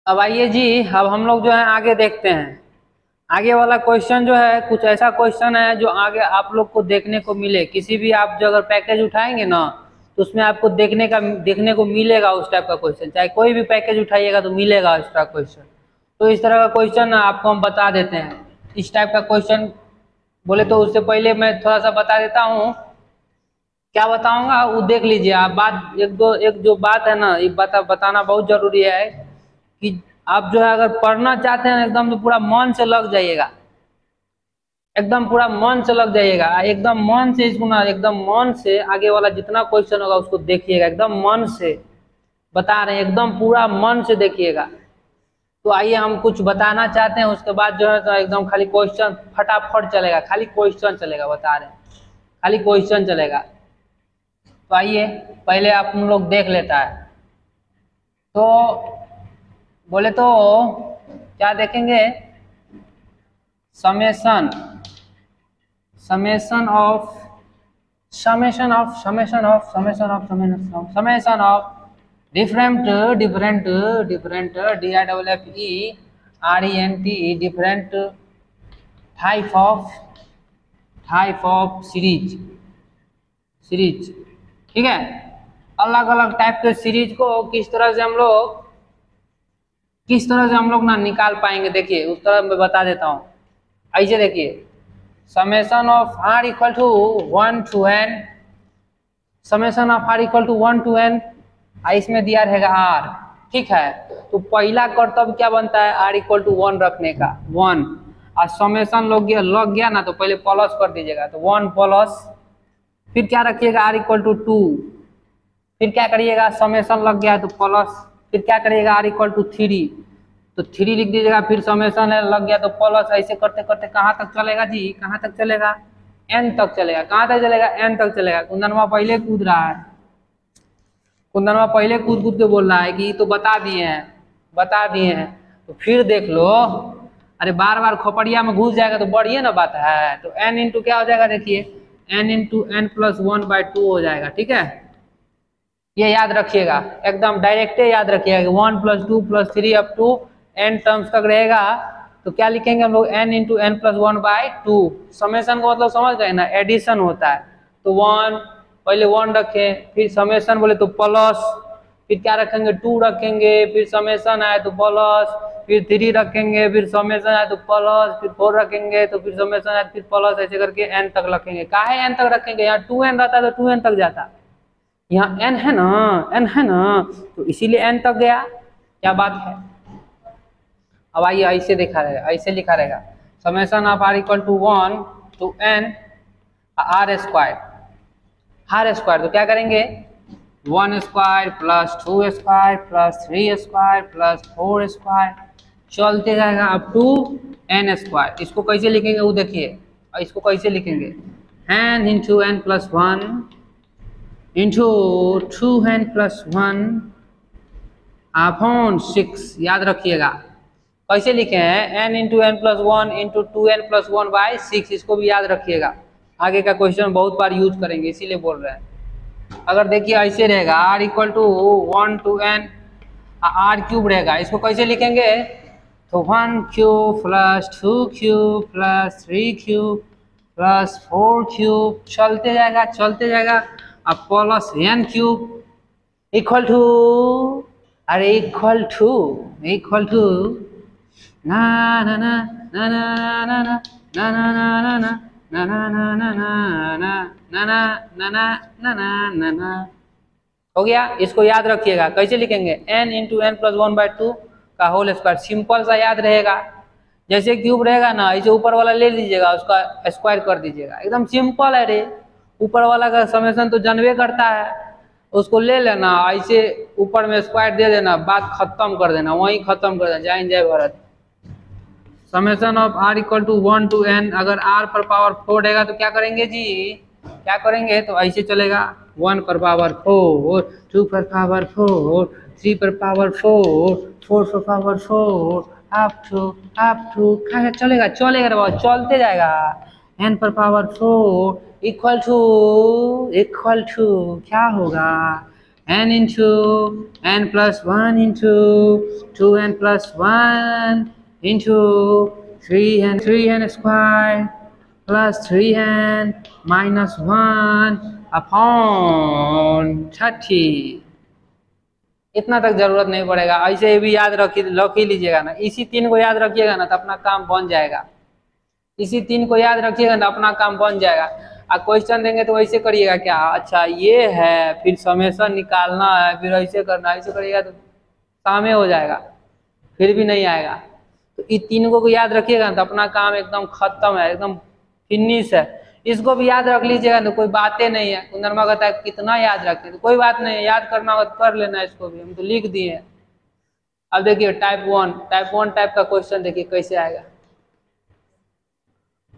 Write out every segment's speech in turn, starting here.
अब आइए जी, अब हम लोग जो है आगे देखते हैं। आगे वाला क्वेश्चन जो है कुछ ऐसा क्वेश्चन है जो आगे आप लोग को देखने को मिले। किसी भी आप जो अगर पैकेज उठाएंगे ना तो उसमें आपको देखने को मिलेगा उस टाइप का क्वेश्चन। चाहे कोई भी पैकेज उठाइएगा तो मिलेगा इस तरह क्वेश्चन। तो इस तरह का क्वेश्चन आपको हम बता देते हैं। इस टाइप का क्वेश्चन बोले तो उससे पहले मैं थोड़ा सा बता देता हूँ। क्या बताऊंगा वो देख लीजिए आप। बात एक जो बात है ना, ये बताना बहुत जरूरी है कि आप जो है अगर पढ़ना चाहते हैं एकदम तो पूरा मन से लग जाइएगा। एकदम पूरा मन से लग जाइएगा, एकदम मन से इसको ना, एकदम मन से आगे वाला जितना क्वेश्चन होगा उसको देखिएगा एकदम मन से। बता रहे हैं एकदम पूरा मन से देखिएगा। तो आइए हम कुछ बताना चाहते हैं, उसके बाद जो है तो एकदम खाली क्वेश्चन फटाफट चलेगा, खाली क्वेश्चन चलेगा। बता रहे हैं खाली क्वेश्चन चलेगा। तो आइए पहले आप हम लोग देख लेता है। तो बोले तो क्या देखेंगे, summation of different different type of series. ठीक है, अलग अलग टाइप के सीरीज को किस तरह से हम लोग ना निकाल पाएंगे। देखिए उस तरह मैं बता देता हूँ। ऐसे देखिए, summation of r equal to 1 to n, summation of r equal to 1 to n, इसमें दिया रहेगा r। ठीक है, तो पहला कर्तव्य क्या बनता है, r इक्वल टू 1 रखने का, 1। और समेशन लग गया ना तो पहले प्लस कर दीजिएगा, तो 1 प्लस, फिर क्या रखिएगा r इक्वल टू 2, फिर क्या करिएगा, समेशन लग गया है तो प्लस, फिर क्या करिएगा r इक्वल टू 3, तो 3 लिख दीजिएगा, फिर समेशन लग गया तो प्लस। ऐसे करते करते कहाँ तक चलेगा जी, कहाँ तक चलेगा, n तक चलेगा। कहाँ तक चलेगा, n तक चलेगा। कुंदनवा पहले कूद रहा है, कुंदनवा पहले कूद कूद के बोल रहा है कि तो बता दिए हैं तो फिर देख लो। अरे बार बार खोपड़िया में घुस जाएगा तो बढ़िया ना बात है। तो n इंटू क्या हो जाएगा, देखिए n इंटू n प्लस 1/2 हो जाएगा। ठीक है, ये याद रखिएगा, एकदम डायरेक्ट याद रखिएगा। 1 + 2 + 3 अप टू n टर्म्स तक रहेगा। तो क्या लिखेंगे हम लोग, n into n plus 1/2। Summation को मतलब समझ गए ना, एडिशन होता है। तो 1 पहले 1 रखें, फिर समेशन बोले तो प्लस, फिर क्या रखेंगे 2 रखेंगे, फिर समेशन आए तो प्लस, फिर 3 रखेंगे, फिर समेशन आए तो प्लस, फिर 4 रखेंगे तो फिर समेशन आए फिर प्लस, ऐसे करके n तक रखेंगे। काहे n तक रखेंगे, यहाँ 2n रहता है तो 2n तक जाता, यहाँ n है ना तो इसीलिए n तक गया। क्या बात है। अब आइए ऐसे देखा रहेगा, ऐसे लिखा रहेगा, summation of r equal to 1 to n r square. तो क्या करेंगे, 1 square plus 2 square plus 3 square plus 4 square, चलते जाएगा अप टू n स्क्वायर। इसको कैसे लिखेंगे वो देखिए, इसको कैसे लिखेंगे, n into n plus 1 into 2n plus 1 upon 6। याद रखिएगा कैसे लिखे हैं, n into n plus 1 into 2n plus 1/6। इसको भी याद रखिएगा, आगे का क्वेश्चन बहुत बार यूज करेंगे इसीलिए बोल रहे हैं। अगर देखिए ऐसे रहेगा, r equal to 1 to n r cube रहेगा, इसको कैसे लिखेंगे, तो 1 cube plus 2 cube plus 3 cube plus 4 cube, चलते जाएगा अब plus n cube equal to, अरे इक्वल टू ना ना ना ना ना ना ना ना ना ना ना ना ना ना ना ना ना ना ना हो गया। इसको याद रखिएगा, कैसे लिखेंगे, n इंटू n प्लस 1/2 का होल स्क्वायर। सिंपल सा याद रहेगा, जैसे क्यूब रहेगा ना ऐसे ऊपर वाला ले लीजिएगा, उसका स्क्वायर कर दीजिएगा, एकदम सिंपल है रे। ऊपर वाला का समेशन तो जानवे करता है, उसको ले लेना ऐसे ऊपर में स्क्वायर दे देना, बात खत्म कर देना, वहीं खत्म कर देना, जय Bharat. Summation of r equal to 1 to n, अगर r पर पावर 4 रहेगा तो क्या करेंगे जी, क्या करेंगे, तो ऐसे चलेगा 1 पर पावर 4, 2 पर पावर 4, 3 पर पावर 4, 4 पर पावर 4 अप टू चलेगा चलते जाएगा। n पर पावर 4 इक्वल टू क्या होगा, n into n plus 1 into 2n plus 1 into 3n square plus 3n minus 1 upon 30। इतना तक जरूरत नहीं पड़ेगा, ऐसे भी याद रख ही लीजिएगा ना। इसी 3 को याद रखिएगा ना तो अपना काम बन जाएगा। इसी 3 को याद रखिएगा ना अपना काम बन जाएगा। क्वेश्चन देंगे तो वैसे करिएगा क्या, अच्छा ये है फिर समेशन निकालना है फिर ऐसे करना, ऐसे करिएगा तो सामे हो जाएगा, फिर भी नहीं आएगा। तो इन 3 को याद रखिएगा तो अपना काम एकदम खत्म है, एकदम फिनिश है। इसको भी याद रख लीजिएगा तो कोई बातें नहीं है। कुंदनमा कहता है कितना याद रखते, तो कोई बात नहीं है, याद करना हो तो कर लेना, इसको भी हम तो लिख दिए। अब देखिए टाइप 1 टाइप का क्वेश्चन देखिए कैसे आएगा।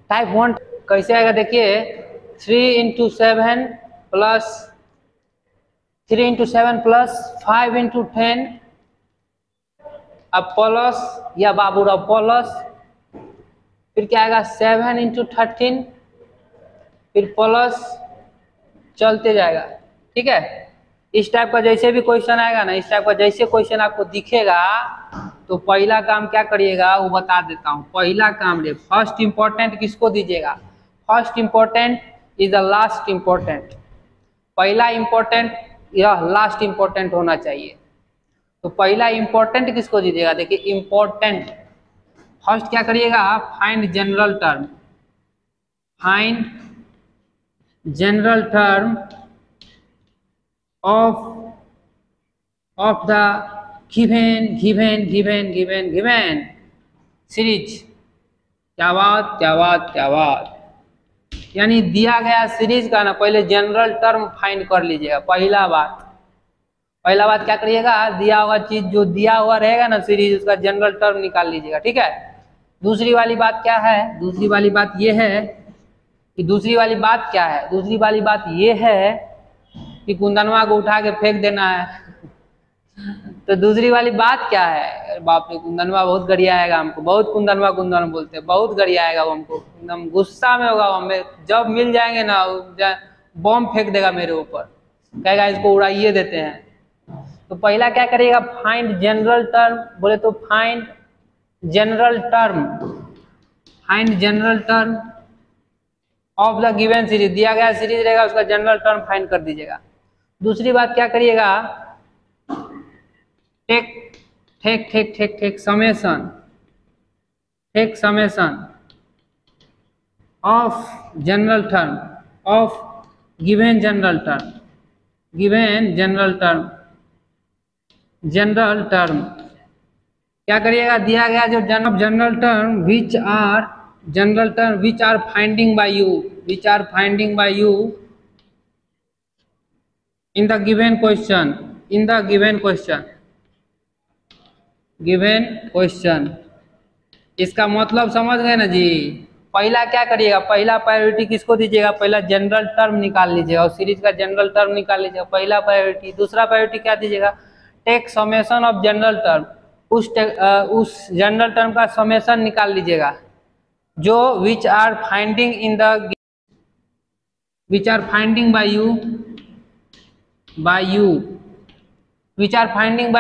टाइप 1 कैसे आएगा देखिए, 3 into 7 plus 5 into 10 अब प्लस या बाबू रहा प्लस, फिर क्या आएगा 7 into 13 फिर प्लस चलते जाएगा। ठीक है, इस टाइप का जैसे भी क्वेश्चन आएगा ना, इस टाइप का जैसे क्वेश्चन आपको दिखेगा तो पहला काम क्या करिएगा वो बता देता हूँ। पहला काम रे फर्स्ट इंपॉर्टेंट किसको दीजिएगा, first important is the last important. पहला इंपॉर्टेंट या लास्ट इंपॉर्टेंट होना चाहिए। तो पहला इंपॉर्टेंट किसको दीजिएगा, देखिए इंपॉर्टेंट फर्स्ट क्या करिएगा, find general term, find general term of the given series. क्या बात, यानी दिया गया सीरीज का ना पहले जनरल टर्म फाइंड कर लीजिएगा। पहला बात क्या करिएगा, दिया हुआ चीज जो दिया हुआ रहेगा ना सीरीज, उसका जनरल टर्म निकाल लीजिएगा। ठीक है, दूसरी वाली बात क्या है, दूसरी वाली बात ये है कि दूसरी वाली बात ये है कि कुंदनवा को उठा के फेंक देना है। तो दूसरी वाली बात क्या है, बाप रे कुंदनवा बहुत गरिया आएगा हमको, बहुत कुंदनवा बोलते हैं, बहुत गरिया आएगा वो हमको, एकदम गुस्सा में होगा। हमें जब मिल जाएंगे ना बॉम्ब फेंक देगा मेरे ऊपर, कहेगा इसको उड़ाइए देते हैं। तो पहला क्या करिएगा, फाइंड जनरल टर्म, बोले तो find general term of the given series. दिया गया सीरीज रहेगा उसका जनरल टर्म फाइंड कर दीजिएगा। दूसरी बात क्या करिएगा, take summation of general term of given general term क्या करिएगा, दिया गया जो general term which are finding by you in the given question। इसका मतलब समझ गए ना जी। पहला क्या करिएगा, पहला प्रायोरिटी किसको दीजिएगा, पहला जनरल टर्म निकाल लीजिएगा और सीरीज का जनरल टर्म निकाल लीजिएगा, पहला प्रायोरिटी। दूसरा प्रायोरिटी क्या दीजिएगा, take summation of general term, उस जनरल टर्म का समेशन निकाल लीजिएगा जो which are finding by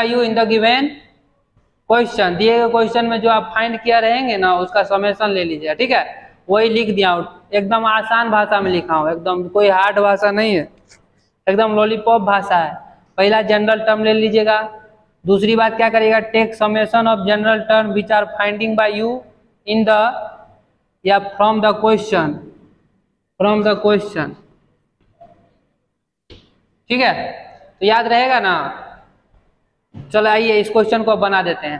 you in the given question. दिए गए क्वेश्चन में जो आप फाइंड किया रहेंगे ना उसका समेशन ले लीजिएगा। ठीक है, वही लिख दिया हूँ, एकदम आसान भाषा में लिखा हूँ, एकदम कोई हार्ड भाषा नहीं है, एकदम लॉलीपॉप भाषा है। पहला जनरल टर्म ले लीजिएगा। दूसरी बात क्या करिएगा, take summation of general term which are finding by you in the या फ्रॉम द क्वेश्चन। ठीक है, तो याद रहेगा ना। चलो आइए इस क्वेश्चन को बना देते हैं,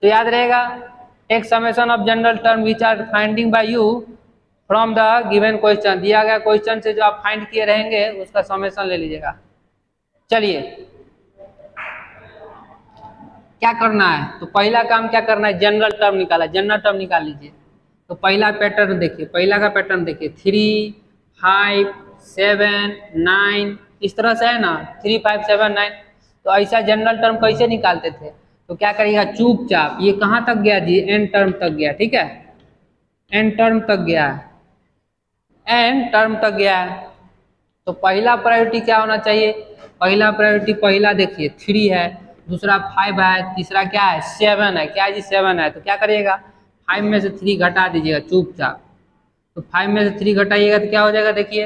तो याद रहेगा take summation of general term which are finding by you from the given question. दिया गया क्वेश्चन से जो आप फाइंड किए रहेंगे उसका समेशन ले लीजिएगा। चलिए क्या करना है, तो पहला काम क्या करना है, जनरल टर्म निकाल लीजिए। तो पहला पैटर्न देखिए, पहला का पैटर्न देखिए 3, 5, 7, 9 इस तरह से है ना, 3, 5, 7, 9। तो ऐसा जनरल टर्म कैसे निकालते थे, तो क्या करिएगा, चुपचाप ये कहाँ तक गया जी, एन टर्म तक गया। ठीक है, एन टर्म तक गया है। तो पहला प्रायोरिटी क्या होना चाहिए, पहला प्रायोरिटी पहला देखिए 3 है, दूसरा 5 है, तीसरा क्या है 7 है। क्या जी 7 है, तो क्या करिएगा 5 में से 3 घटा दीजिएगा चुपचाप। तो 5 में से 3 घटाइएगा तो क्या हो जाएगा, देखिए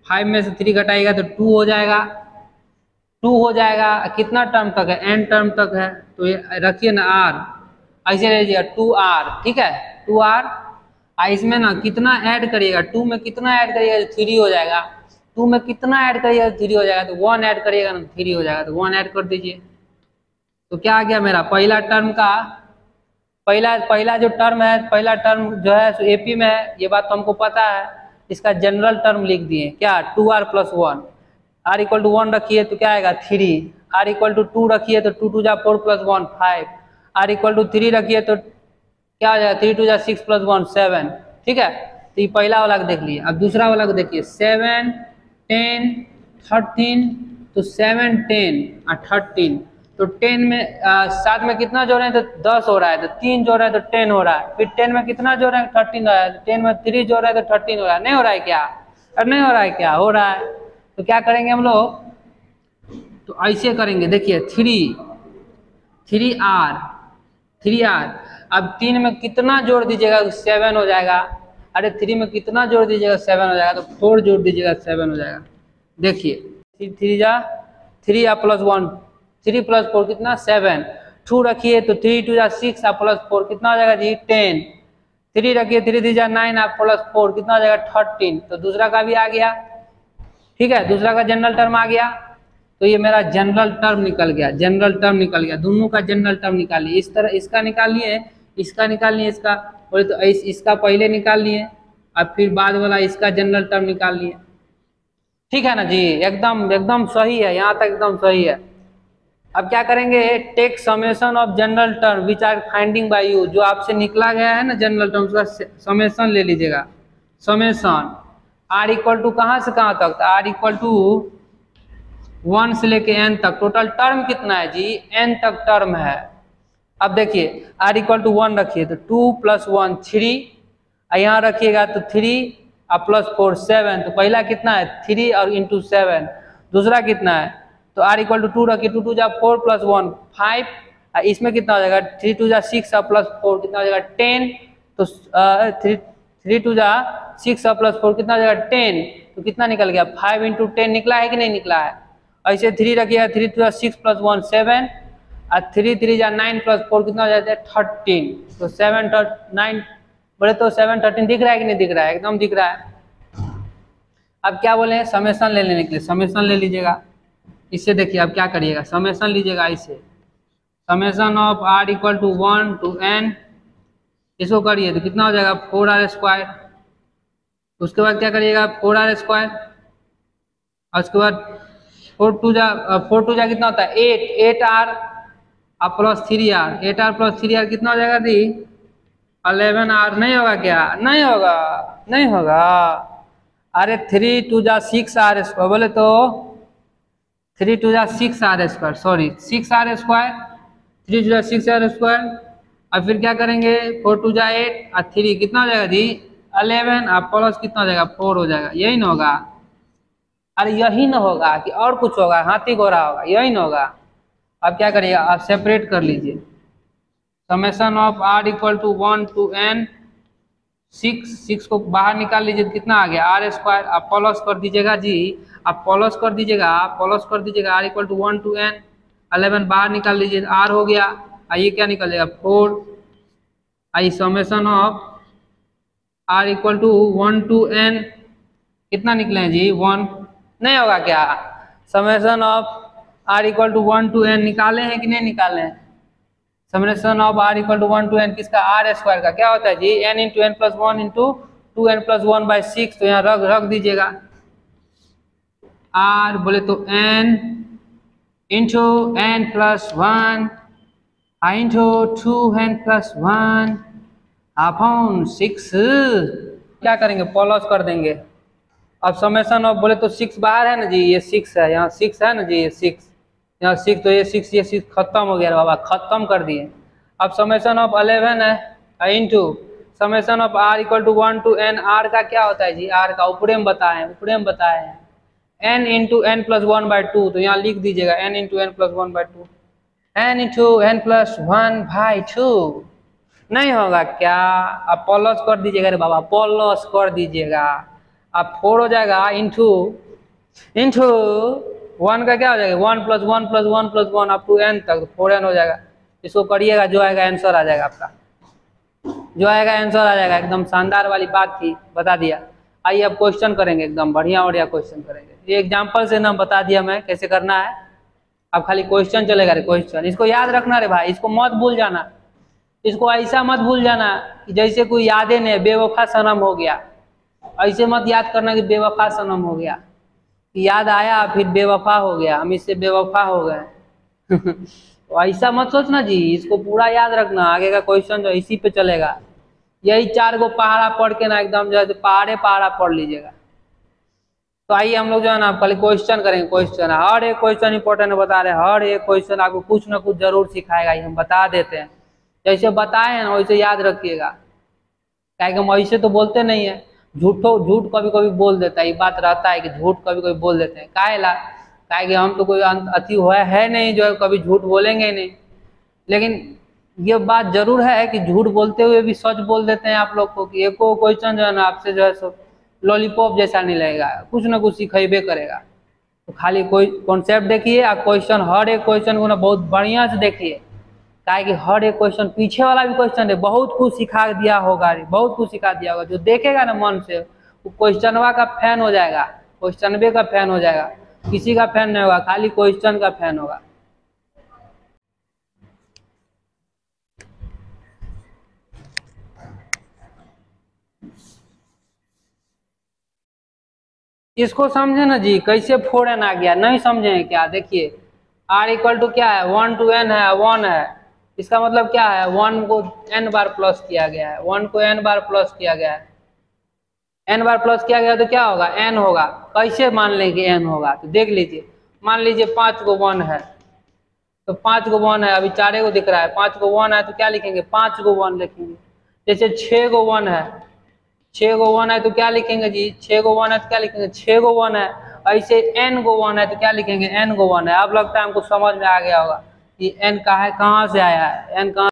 5 में से 3 घटाइएगा तो 2 हो जाएगा। 2 हो जाएगा, कितना टर्म तक है, n टर्म तक है, तो ये रखिए ना r, ऐसे लीजिएगा 2r, ठीक है 2r। इसमें ना कितना ऐड करिएगा, 2 में कितना ऐड करिएगा तो 3 हो जाएगा। 2 में कितना ऐड करिएगा तो 3 हो जाएगा, तो 1 ऐड करिएगा ना 3 हो जाएगा, तो 1 ऐड कर दीजिए। तो क्या आ गया मेरा पहला टर्म का, पहला जो टर्म है, पहला टर्म जो है सो एपी में है, ये बात तो हमको पता है। इसका जनरल टर्म लिख दिए क्या 2r + 1, r = 1 रखिए तो क्या आएगा 3, r = 2 रखिए तो 2 × 2 = 4 + 1 5, r = 3 रखिए तो क्या हो जाएगा 3 × 2 = 6 + 1 7, ठीक है। तो ये पहला वाला को देख लिए। अब दूसरा वाला को देखिए 7 10 13, तो 7 10 और 13, तो 10 में 7 में कितना जोड़ रहे हैं तो 10 हो रहा है, तो 3 जोड़ रहे हैं तो 10 हो रहा है। फिर 10 में कितना जोड़ रहे हैं 13 हो रहा है, 10 में 3 जोड़ रहे हैं तो 13 हो रहा है। नहीं हो रहा है क्या, और नहीं हो रहा है क्या, हो रहा है। तो क्या करेंगे हम लोग, तो ऐसे करेंगे देखिए 3r। अब 3 में कितना जोड़ दीजिएगा 7 हो जाएगा। अरे 3 में कितना जोड़ दीजिएगा 7 हो जाएगा, तो 4 जोड़ दीजिएगा 7 हो जाएगा। देखिए 3 3 + 1, 3 + 4 कितना 7, 2 रखिए तो 3 × 2 = 6 + 4 कितना हो जाएगा जी 10, 3 रखिए 3 × 3 = 9 + 4 कितना हो जाएगा 13। तो दूसरा का भी आ गया, ठीक है, दूसरा का जनरल टर्म आ गया। तो ये मेरा जनरल टर्म निकल गया, जनरल टर्म निकल गया, दोनों का जनरल टर्म निकालिए। इस तरह इसका निकालिए, इसका निकालिए, इसका बोले तो इसका पहले निकाल लिए, अब फिर बाद वाला इसका जनरल टर्म निकाल लिए, ठीक है ना जी। एकदम एकदम सही है, यहाँ तक एकदम सही है। अब क्या करेंगे, take summation of general term which are finding by you, जो आपसे निकला गया है ना जनरल टर्म, उसका समेशन ले लीजिएगा। समेशन r = कहाँ से कहाँ तक, r = 1 से लेके n तक, टोटल टर्म कितना है जी n तक टर्म है। अब देखिए r = 1 रखिए तो 2 + 1 3, यहाँ रखिएगा तो 3 + 4 7, तो पहला कितना है 3 और × 7, दूसरा कितना है तो r = 2 रखिए, 2 × 2 = 4 + 1 5, इसमें कितना हो जाएगा 3 × 2 = 6 + 4 कितना हो जाएगा 10, तो 3 × 2 = 6 + 4 कितना हो जाएगा 10, तो कितना निकल गया 5 × 10 निकला है कि नहीं निकला है। ऐसे 3 रखिएगा, 3 × 2 = 6 + 1 7, और 3 × 3 = 9 + 4 कितना हो जाता है 13, तो 7 9 बोले तो 7 13 दिख रहा है कि नहीं दिख रहा है, एकदम दिख रहा है। अब क्या बोले हैं, समेशन ले लेने के लिए, समेशन ले लीजिएगा। इससे देखिए अब क्या करिएगा, समेशन लीजिएगा, इसे summation of r = 1 to n, इसको करिए तो कितना हो जाएगा 4r²। उसके बाद क्या करिएगा 4r², और उसके बाद 4 × 2 = कितना होता है 8r + 3r, 8r + 3r कितना हो जाएगा जी 11r। नहीं होगा क्या, नहीं होगा, नहीं होगा। अरे 3 × 2 = 6r², बोले तो 3 × 2 = 6r², सॉरी 6r², 3 × 2 = 6r²। और फिर क्या करेंगे 4 × 2 = 8 और 3 कितना हो जाएगा जी 11, और प्लस कितना हो जाएगा 4 हो जाएगा, यही ना होगा। अरे यही ना होगा कि और कुछ होगा, हाथी घोड़ा होगा, यही ना होगा। अब क्या करिएगा, आप सेपरेट कर लीजिए। Summation of r = 1 to n, 6 को बाहर निकाल लीजिए तो कितना आ गया r², आप प्लस कर दीजिएगा जी, आप प्लस कर दीजिएगा, प्लस कर दीजिएगा r = 1 to n, 11 बाहर निकाल लीजिए r हो गया, आइए क्या निकल जाएगा 4। आई summation of r = 1 to n कितना निकले हैं जी 1, नहीं होगा क्या। Summation of r = 1 to n निकाले हैं कि नहीं निकाले हैं। Summation of r = 1 to n किसका r² का क्या होता है जी n × n + 1 × 2n + 1/6, तो यहाँ रख दीजिएगा r बोले तो n × n + 1 × 2n + 1 अपॉन 6, क्या करेंगे प्लस कर देंगे। अब समेशन ऑफ बोले तो 6 बाहर है ना जी, ये 6 है, यहाँ 6 है ना जी, ये 6 यहाँ 6, तो ये 6 खत्म हो गया बाबा, खत्म कर दिए। अब समेशन ऑफ 11 है into summation of r = 1 to n, r का क्या होता है जी, r का ऊपरे में बताए हैं, n into n plus one by two, तो यहाँ लिख दीजिएगा n into n plus one by two, n into n plus one by two. नहीं होगा क्या? आप प्लस कर दीजिएगा रे बाबा, प्लस कर दीजिएगा। अब 4 हो जाएगा इंटू इंटू वन का क्या हो जाएगा, one plus one plus one plus one up to n तक, 4n हो जाएगा। इसको करिएगा, जो आएगा आंसर आ जाएगा आपका, जो आएगा आंसर आ जाएगा। एकदम शानदार वाली बात थी, बता दिया। आइए अब क्वेश्चन करेंगे, एकदम बढ़िया बढ़िया क्वेश्चन करेंगे। ये एग्जाम्पल से ना बता दिया मैं कैसे करना है। अब खाली क्वेश्चन चलेगा रे, क्वेश्चन इसको याद रखना रे भाई, इसको मत भूल जाना। इसको ऐसा मत भूल जाना कि जैसे कोई यादें नहीं, बेवफा सनम हो गया, ऐसे मत याद करना कि बेवफा सनम हो गया, कि याद आया फिर बेवफा हो गया, हम इससे बेवफा हो गए। तो ऐसा मत सोचना जी, इसको पूरा याद रखना। आगे का क्वेश्चन जो इसी पे चलेगा। यही 4 गो पहाड़ा पढ़ के ना एकदम जो है पहाड़े पहाड़ा पढ़ लीजिएगा। तो आइए हम लोग जो है ना कल क्वेश्चन करेंगे। क्वेश्चन हर एक क्वेश्चन इंपॉर्टेंट बता रहे हैं, हर एक क्वेश्चन आपको कुछ ना कुछ जरूर सिखाएगा, हम बता देते हैं। जैसे बताए हैं ना वैसे याद रखिएगा, क्या हम ऐसे तो बोलते नहीं है। झूठ कभी कभी बोल देता है, ये बात रहता है कि झूठ कभी कभी बोल देते हैं। काहेला? काहे कि हम तो कोई अति हुआ है नहीं जो है कभी झूठ बोलेंगे नहीं। लेकिन ये बात जरूर है कि झूठ बोलते हुए भी सच बोल देते हैं आप लोग को, कि एको क्वेश्चन जो है ना आपसे जो है सो लॉलीपॉप जैसा नहीं लगेगा, कुछ ना कुछ सिखेबे करेगा। तो खाली कोई कॉन्सेप्ट देखिए, और क्वेश्चन हर एक क्वेश्चन को ना बहुत बढ़िया से देखिए, काहे कि हर एक क्वेश्चन, पीछे वाला भी क्वेश्चन है, बहुत कुछ सिखा दिया होगा, बहुत कुछ सिखा दिया होगा। जो देखेगा ना मन से, वो क्वेश्चनवा का फैन हो जाएगा, क्वेश्चनवे का फैन हो जाएगा, किसी का फैन नहीं होगा, खाली क्वेश्चन का फैन होगा। इसको समझे ना जी, कैसे 4n आ गया, नहीं समझे क्या? देखिए r इक्वल टू क्या है, 1 to n है, 1 है। इसका मतलब क्या है, 1 को n बार प्लस किया गया है, 1 को n बार प्लस किया गया है, n बार प्लस किया गया तो क्या होगा, n होगा। कैसे मान लें कि n होगा? तो देख लीजिए, मान लीजिए 5 को 1 है, तो 5 को 1 है, अभी 4 को दिख रहा है, 5 को 1 है तो क्या लिखेंगे, 5 को 1 लिखेंगे। जैसे 6 को 1 है, 6 को 1 है तो क्या लिखेंगे जी, 6 को 1 है तो क्या लिखेंगे, 6 को 1 है। ऐसे n को 1 है तो क्या लिखेंगे, n को 1 है। अब लगता है हमको समझ में आ गया होगा कि n का है, कहाँ से आया है, n कहाँ